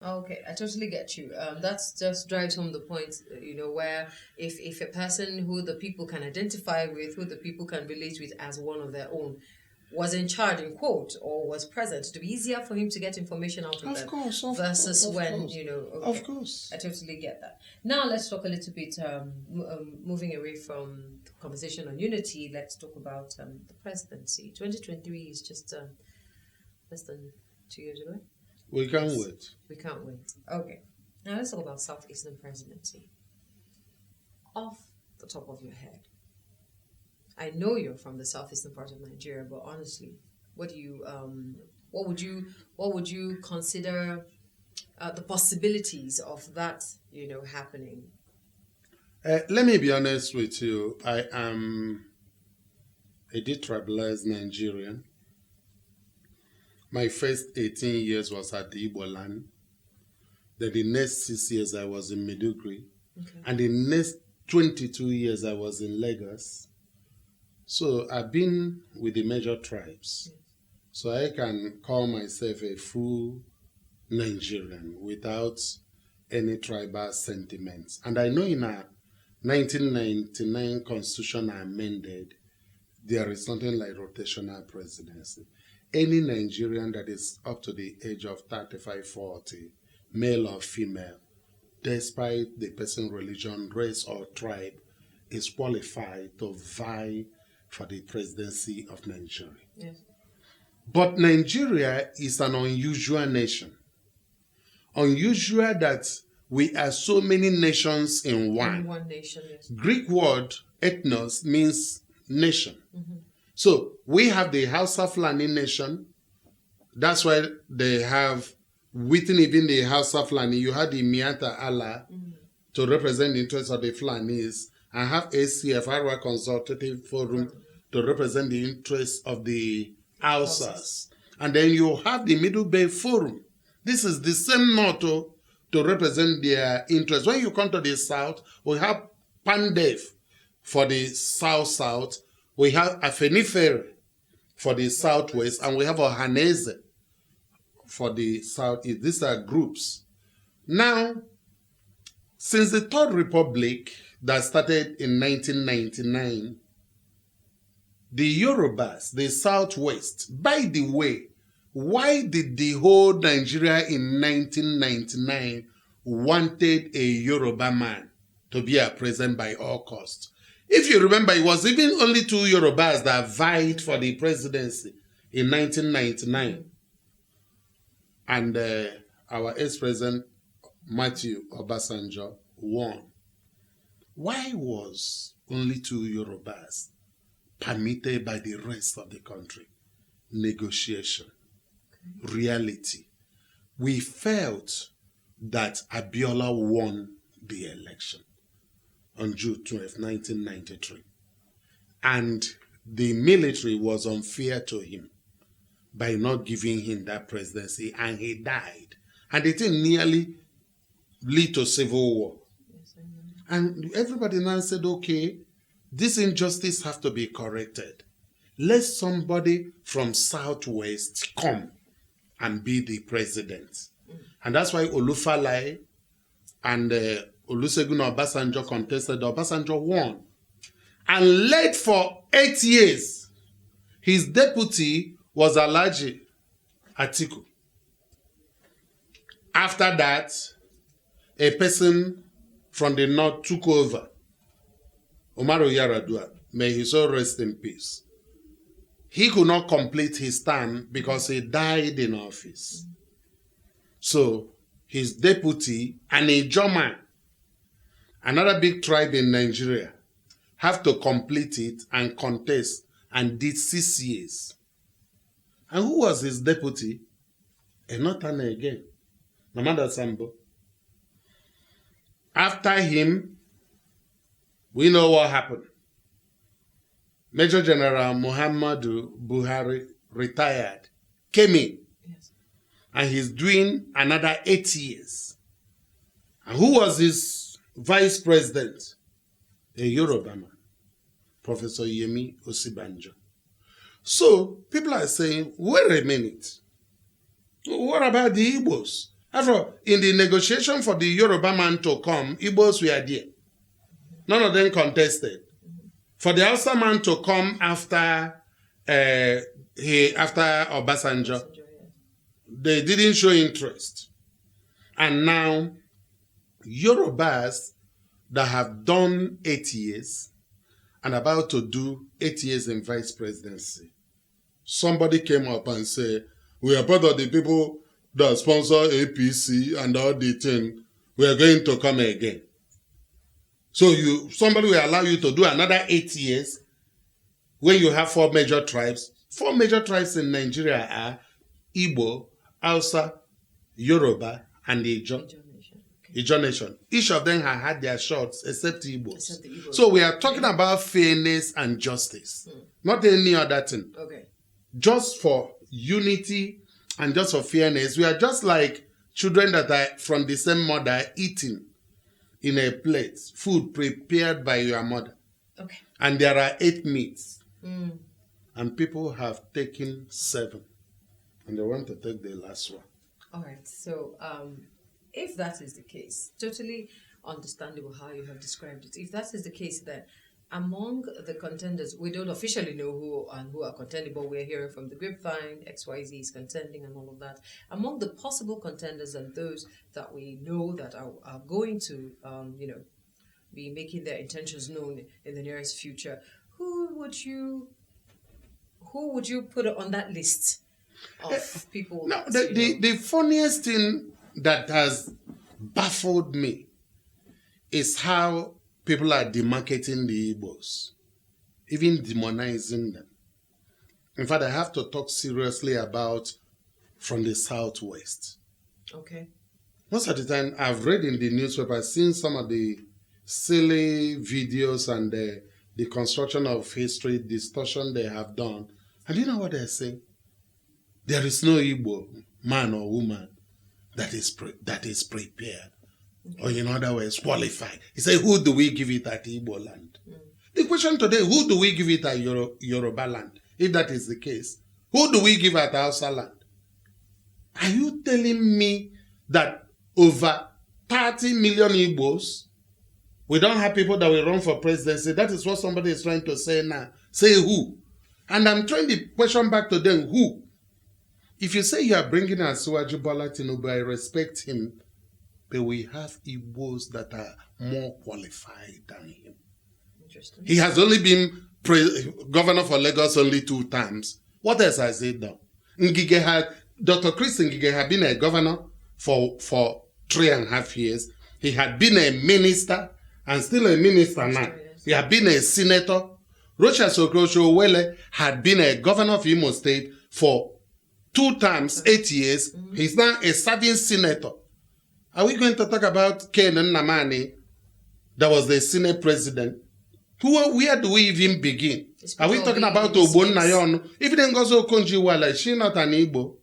Okay, I totally get you. That's just drives home the point, where if a person who the people can identify with, who the people can relate with as one of their own, was in charge, in quote, or was present, to be easier for him to get information out of Of them course, versus of when, course, okay, of course. I totally get that. Now let's talk a little bit, moving away from the conversation on unity, let's talk about the presidency. 2023 is just less than 2 years away. We can't Yes. wait. We can't wait. Okay. Now let's talk about Southeastern presidency. Off the top of your head, I know you're from the southeastern part of Nigeria, but honestly, what do you what would you consider the possibilities of that happening? Let me be honest with you. I am a detribalized Nigerian. My first 18 years was at the Igbo land. Then the next 6 years I was in Maiduguri. Okay. And the next 22 years I was in Lagos. So I've been with the major tribes. Yes. So I can call myself a full Nigerian without any tribal sentiments. And I know in a 1999 constitution amended, there is something like rotational presidency. Any Nigerian that is up to the age of 35, 40, male or female, despite the person's religion, race, or tribe, is qualified to vie for the presidency of Nigeria. Yes. But Nigeria is an unusual nation. Unusual that we are so many nations in one. In one nation, yes. Greek word ethnos means nation. Mm-hmm. So we have the Hausa Fulani nation. That's why they have, within even the Hausa Fulani, you have the Miata Allah to represent the interests of the Fulanis, and have ACF, Arwa Consultative Forum, to represent the interests of the Hausas. And then you have the Middle Bay Forum. This is the same motto to represent their interests. When you come to the South, we have Pandef for the South-South, we have Afenifere for the Southwest, and we have Ohanese for the Southeast. These are groups. Now, since the Third Republic that started in 1999, the Yorubas, the Southwest, by the way, why did the whole Nigeria in 1999 wanted a Yoruba man to be a president by all costs? If you remember, it was even only 2 Yorubas that vied for the presidency in 1999. And our ex-president, Matthew Obasanjo, won. Why was only 2 Yorubas permitted by the rest of the country? Negotiation. Reality. We felt that Abiola won the election on June 12, 1993. And the military was unfair to him by not giving him that presidency, and he died. And it nearly led to civil war. Yes, I know. And everybody now said, okay, this injustice has to be corrected. Let somebody from Southwest come and be the president. And that's why Olufalaye and Olusegun Obasanjo contested. Obasanjo won and led for 8 years. His deputy was Alhaji Atiku. After that, a person from the north took over, Umaru Yar'Adua. May his soul rest in peace. He could not complete his term because he died in office. So his deputy and a German, another big tribe in Nigeria, have to complete it and contest, and did 6 years. And who was his deputy? Enotana again, Namanda Sambo. After him, we know what happened. Major General Muhammadu Buhari retired, came in, Yes. and he's doing another 8 years. And who was his vice president? A Yoruba man, Professor Yemi Osibanjo. So people are saying, wait a minute, what about the Igbos? After, in the negotiation for the Yoruba man to come, Igbos were there. None of them contested. For the Hausa man to come after Obasanjo, they didn't show interest. And now, Yorubas that have done 8 years and about to do 8 years in vice presidency, somebody came up and said, we are part of the people that sponsor APC and all the thing. We are going to come again. So somebody will allow you to do another 8 years when you have 4 major tribes. 4 major tribes in Nigeria are Igbo, Hausa, Yoruba, and the Ijaw Nation. Each of them have had their shots except Igbos. So we are talking about fairness and justice, not any other thing. Okay. Just for unity and just for fairness, we are just like children that are from the same mother eating in a plate, food prepared by your mother. Okay. And there are 8 meats. And people have taken 7. And they want to take the last one. All right. So, if that is the case, totally understandable how you have described it. If that is the case, then among the contenders, we don't officially know who are contending, but we're hearing from the grapevine, XYZ is contending and all of that. Among the possible contenders and those that we know that are going to, be making their intentions known in the nearest future, who would you put on that list of people? No, the funniest thing that has baffled me is how people are demarcating the Igbos, even demonizing them. In fact, I have to talk seriously about from the Southwest. Okay. Most of the time, I've read in the newspaper, seen some of the silly videos and the construction of history, distortion they have done. And you know what they're saying? There is no Igbo man or woman that is prepared. Okay. Or in other words, qualified. He said, who do we give it at Igbo land? The question today, who do we give it at Yoruba land? If that is the case, who do we give at Hausa land? Are you telling me that over 30 million Igbos, we don't have people that will run for presidency? That is what somebody is trying to say now. Say who? And I'm trying to question back to them, who? If you say you are bringing Asiwaju Bola Tinubu, I respect him, but we have Igbos that are more qualified than him. Interesting. He has only been governor for Lagos only 2 times. What else has he done? Dr. Chris Ngige had been a governor for 3.5 years. He had been a minister and still a minister now. He had been a senator. Rochas Okrocha-Owele had been a governor of Imo State for 2 times, 8 years. He's now a serving senator. Are we going to talk about Ken Nnamani, that was the Senate president? Where do we even begin? Are we talking about Ogbonnayon? If it goes Okonjo-Iweala, is she not an Igbo?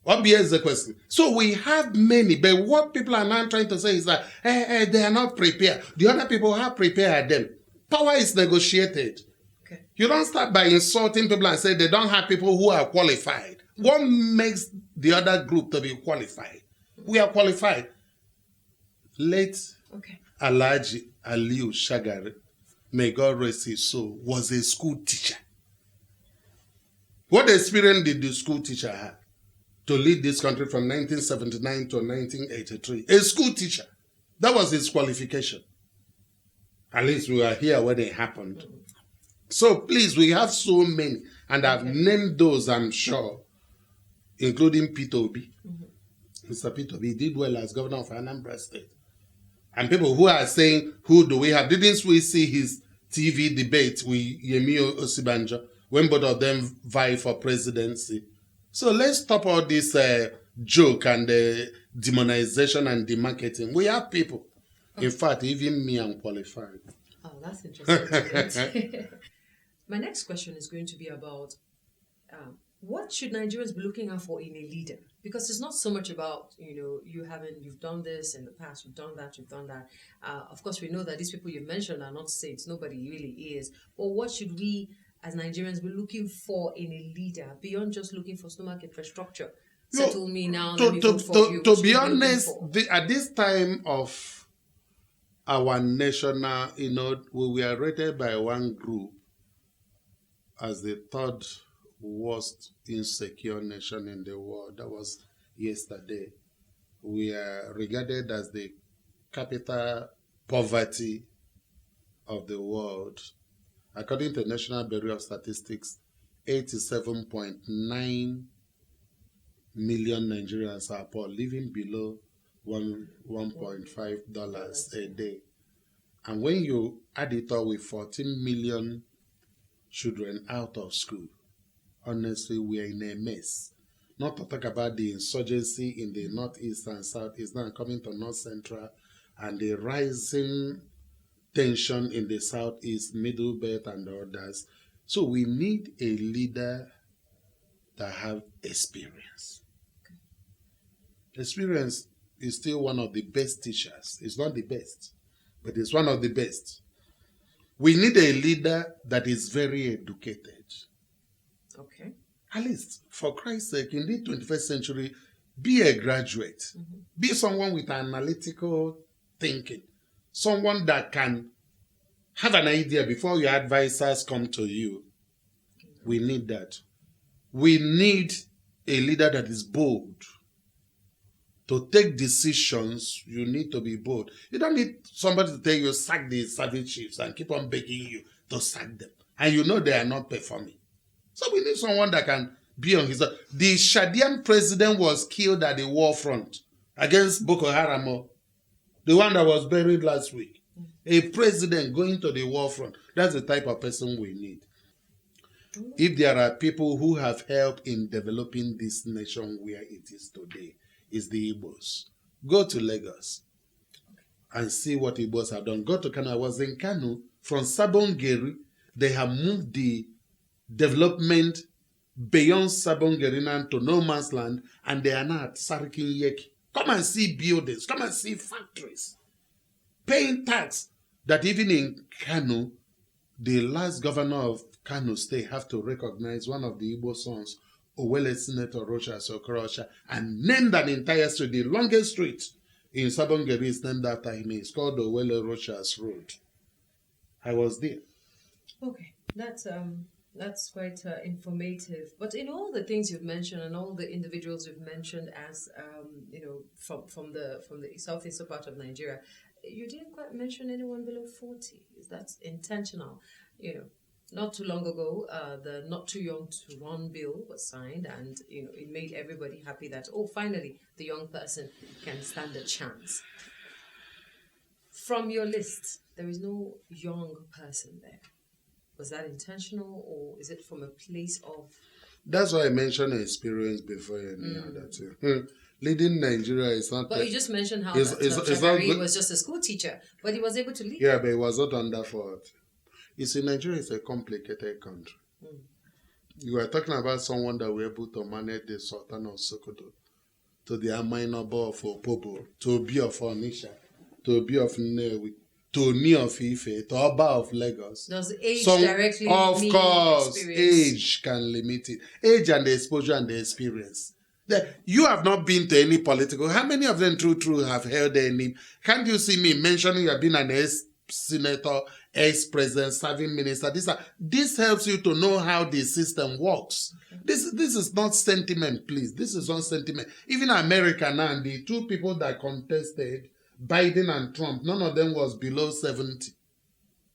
What is the question? So we have many, but what people are now trying to say is that they are not prepared. The other people have prepared them. Power is negotiated. Okay. You don't start by insulting people and say they don't have people who are qualified. What makes the other group to be qualified? We are qualified. Late Alhaji Aliu Shagari, may God rest his soul, was a school teacher. What experience did the school teacher have to lead this country from 1979 to 1983? A school teacher. That was his qualification. At least we were here when it happened. So please, we have so many, and I've named those, I'm sure, including Peter Obi. Mr. Peter Obi did well as governor of Anambra State. And people who are saying, who do we have? Didn't we see his TV debate with Yemi Osibanjo when both of them vie for presidency? So let's stop all this joke and demonization and demarketing. We have people. In fact, even me, I'm qualified. Oh, that's interesting. My next question is going to be about what should Nigerians be looking out for in a leader? Because it's not so much about, you've done this in the past, you've done that. Of course, we know that these people you mentioned are not saints. Nobody really is. But what should we, as Nigerians, be looking for in a leader beyond just looking for stomach infrastructure? settle me now, let me vote for you. To be honest, at this time of our national, we were rated by one group as the third worst insecure nation in the world. That was yesterday. We are regarded as the capital poverty of the world. According to National Bureau of Statistics, 87.9 million Nigerians are poor, living below $1.5 a day. And when you add it up with 14 million children out of school, honestly, we are in a mess. Not to talk about the insurgency in the northeast and southeast, now coming to north central, and the rising tension in the southeast, middle belt, and the others. So we need a leader that have experience. Experience is still one of the best teachers. It's not the best, but it's one of the best. We need a leader that is very educated. Okay. At least, for Christ's sake, in the 21st century, be a graduate. Mm-hmm. Be someone with analytical thinking. Someone that can have an idea before your advisors come to you. We need that. We need a leader that is bold. To take decisions, you need to be bold. You don't need somebody to tell you, sack the savage chiefs and keep on begging you to sack them. And you know they are not performing. So we need someone that can be on his own. The Chadian president was killed at the war front against Boko Haram, the one that was buried last week. A president going to the war front. That's the type of person we need. If there are people who have helped in developing this nation where it is today, it's the Igbos. Go to Lagos and see what Igbos have done. Go to Kano. I was in Kano. From Sabongeri, they have moved the development beyond Sabongeri to no man's land, and they are now at Sarikin Yeki. Come and see buildings. Come and see factories. Paying tax. That even in Kano, the last governor of Kano State have to recognize one of the Igbo sons, Owele Senator Rocha Sokorosha, and named an entire street. The longest street in Sabongeri is named after him. It's called Owele Rocha's Road. I was there. Okay, that's quite informative. But in all the things you've mentioned and all the individuals you've mentioned as from the southeastern part of Nigeria, you didn't quite mention anyone below 40. That's intentional. Not too long ago, the Not Too Young to Run bill was signed, and it made everybody happy that finally the young person can stand a chance. From your list, there is no young person there. Was that intentional, or is it from a place of? That's why I mentioned experience before any other thing. Leading Nigeria is not. But you just mentioned how Shagari was just a school teacher, but he was able to lead. Yeah, but he was not under 40. You see, Nigeria is a complicated country. You are talking about someone that was able to manage the Sultan of Sokoto, to the Amainabo of Opobo, to Obi of Onisha, to Obi of Nnewi, to Oni of Ife, to Oba of Lagos. Does age directly of mean course, experience? Age can limit it. Age and the exposure and the experience. You have not been to any political. How many of them true have held any? Can't you see me mentioning you have been an ex-senator, ex-president, serving minister? This helps you to know how the system works. Okay. This is not sentiment, please. This is not sentiment. Even America now, the two people that contested, Biden and Trump, none of them was below 70.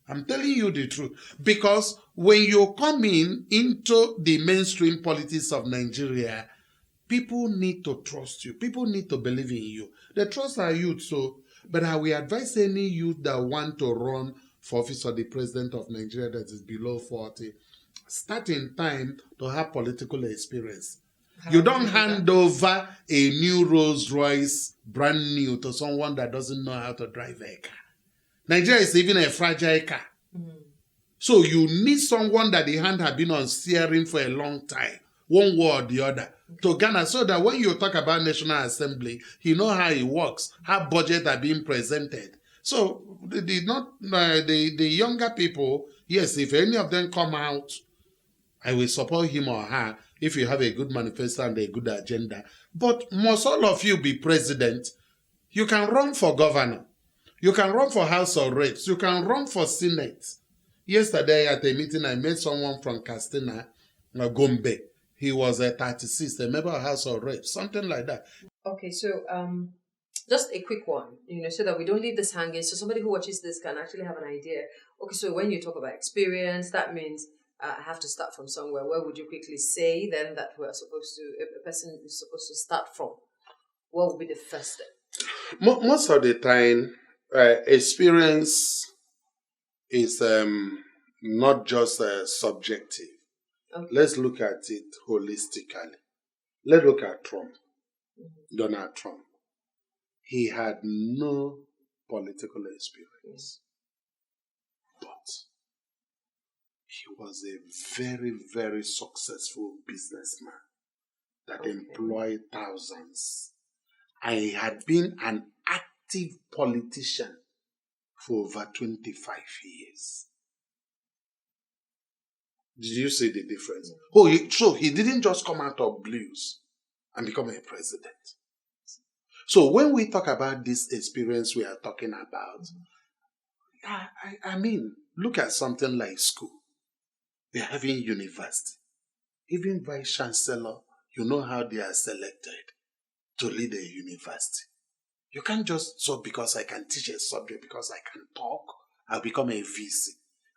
I'm telling you the truth. Because when you come into the mainstream politics of Nigeria, people need to trust you. People need to believe in you. They trust our youth, but I will advise any youth that want to run for office of the president of Nigeria that is below 40, start in time to have political experience. You don't hand over a new Rolls Royce, brand new, to someone that doesn't know how to drive a car. Nigeria is even a fragile car. So you need someone that the hand have been on steering for a long time, one way or the other, to Ghana, so that when you talk about National Assembly, you know how it works, how budgets are being presented. So the younger people, yes, if any of them come out, I will support him or her, if you have a good manifesto and a good agenda. But must all of you be president? You can run for governor. You can run for House of Reps. You can run for Senate. Yesterday at a meeting, I met someone from Castina, Gombe. He was a 36, a member of House of Reps, something like that. Okay, so just a quick one, so that we don't leave this hanging. So somebody who watches this can actually have an idea. Okay, so when you talk about experience, that means I have to start from somewhere. Where would you quickly say then that a person is supposed to start from? What would be the first step? Most of the time, experience is not just subjective. Okay. Let's look at it holistically. Let's look at Trump, Donald Trump. He had no political experience, but he was a very, very successful businessman that employed thousands. And he had been an active politician for over 25 years. Did you see the difference? So he didn't just come out of blues and become a president. So when we talk about this experience we are talking about, I mean, look at something like school. We're having university. Even vice chancellor, you know how they are selected to lead a university. You can't just, so because I can teach a subject, because I can talk, I'll become a VC.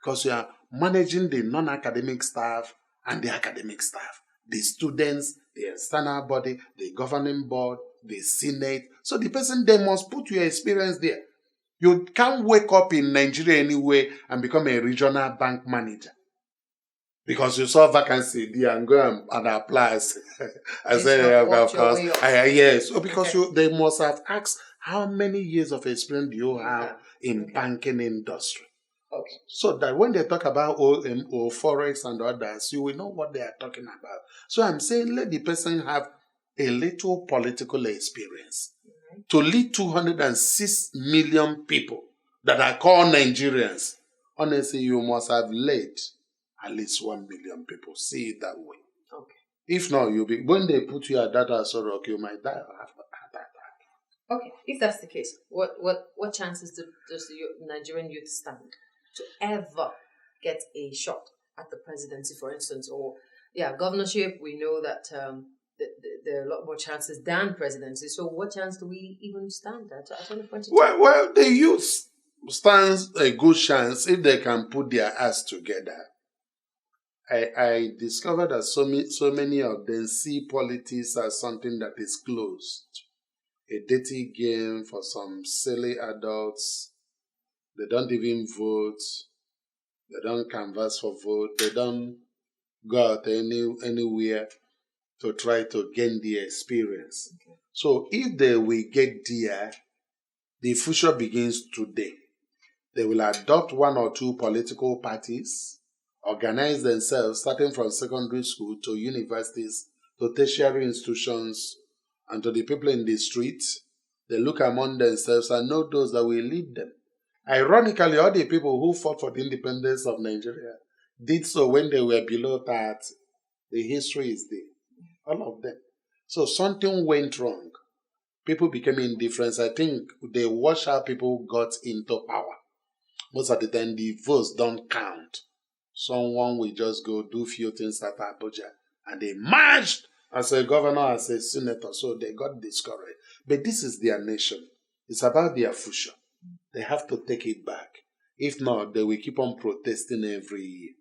Because you are managing the non-academic staff and the academic staff, the students, the external body, the governing board, the Senate. So the person then must put your experience there. You can't wake up in Nigeria anyway and become a regional bank manager because you saw vacancy there and go and apply. I say, of course, yes. So because they must have asked, how many years of experience do you have in banking industry? Okay. So that when they talk about OMO, Forex and others, you will know what they are talking about. So I'm saying let the person have a little political experience to lead 206 million people that are called Nigerians. Honestly, you must have led at least 1 million people. See it that way. Okay. If not, when they put you at that rock, you might die or have a heart attack. Okay. If that's the case, what chances does the Nigerian youth stand to ever get a shot at the presidency, for instance, or governorship? We know that there are a lot more chances than presidency. So what chance do we even stand at any point in time? Well, the youth stands a good chance if they can put their ass together. I discovered that so many of them see politics as something that is closed, a dirty game for some silly adults. They don't even vote. They don't canvass for vote. They don't go out anywhere to try to gain the experience. Okay. So if they will get there, the future begins today. They will adopt 1 or 2 political parties, organize themselves, starting from secondary school to universities, to tertiary institutions, and to the people in the streets. They look among themselves and know those that will lead them. Ironically, all the people who fought for the independence of Nigeria did so when they were below 30. The history is there. All of them. So something went wrong. People became indifferent. I think they watched how people got into power. Most of the time, the votes don't count. Someone will just go do few things at Abuja, and they marched as a governor, as a senator, so they got discouraged. But this is their nation. It's about their future. They have to take it back. If not, they will keep on protesting every year.